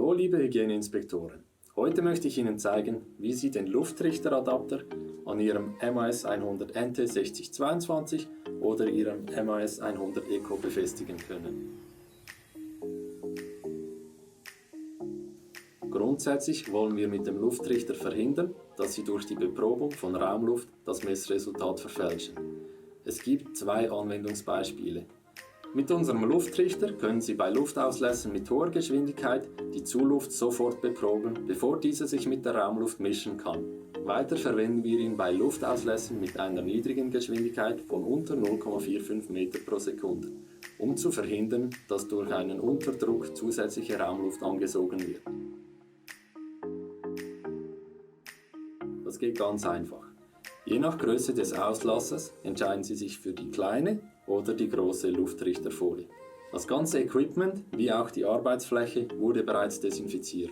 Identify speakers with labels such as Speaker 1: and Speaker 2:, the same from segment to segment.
Speaker 1: Hallo liebe Hygieneinspektoren, heute möchte ich Ihnen zeigen, wie Sie den Lufttrichteradapter an Ihrem MAS 100 NT 6022 oder Ihrem MAS 100 Eco befestigen können. Grundsätzlich wollen wir mit dem Lufttrichter verhindern, dass Sie durch die Beprobung von Raumluft das Messresultat verfälschen. Es gibt zwei Anwendungsbeispiele. Mit unserem Lufttrichter können Sie bei Luftauslässen mit hoher Geschwindigkeit die Zuluft sofort beproben, bevor diese sich mit der Raumluft mischen kann. Weiter verwenden wir ihn bei Luftauslässen mit einer niedrigen Geschwindigkeit von unter 0,45 Meter pro Sekunde, um zu verhindern, dass durch einen Unterdruck zusätzliche Raumluft angesogen wird. Das geht ganz einfach. Je nach Größe des Auslasses entscheiden Sie sich für die kleine oder die große Lufttrichterfolie. Das ganze Equipment, wie auch die Arbeitsfläche, wurde bereits desinfiziert.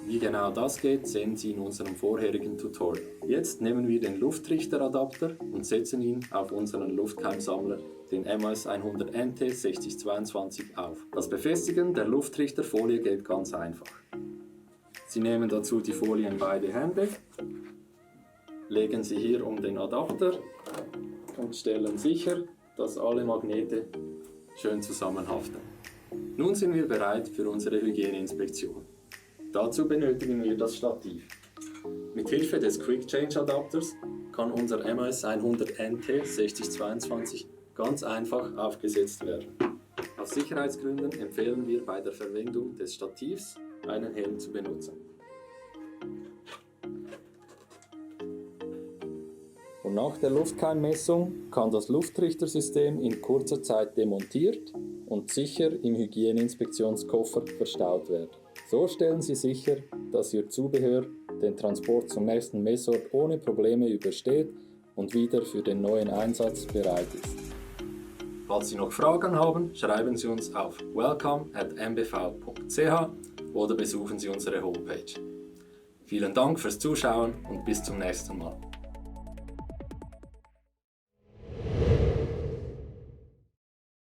Speaker 1: Wie genau das geht, sehen Sie in unserem vorherigen Tutorial. Jetzt nehmen wir den Lufttrichteradapter und setzen ihn auf unseren Luftkeimsammler, den MAS 100 NT 6022 auf. Das Befestigen der Lufttrichterfolie geht ganz einfach. Sie nehmen dazu die Folie in beide Hände, legen sie hier um den Adapter und stellen sicher, dass alle Magnete schön zusammenhaften. Nun sind wir bereit für unsere Hygieneinspektion. Dazu benötigen wir das Stativ. Mit Hilfe des Quick Change Adapters kann unser MAS 100 NT 6022 ganz einfach aufgesetzt werden. Aus Sicherheitsgründen empfehlen wir bei der Verwendung des Stativs einen Helm zu benutzen. Und nach der Luftkeimmessung kann das Luftrichtersystem in kurzer Zeit demontiert und sicher im Hygieneinspektionskoffer verstaut werden. So stellen Sie sicher, dass Ihr Zubehör den Transport zum nächsten Messort ohne Probleme übersteht und wieder für den neuen Einsatz bereit ist. Falls Sie noch Fragen haben, schreiben Sie uns auf welcome@mbv.ch oder besuchen Sie unsere Homepage. Vielen Dank fürs Zuschauen und bis zum nächsten Mal.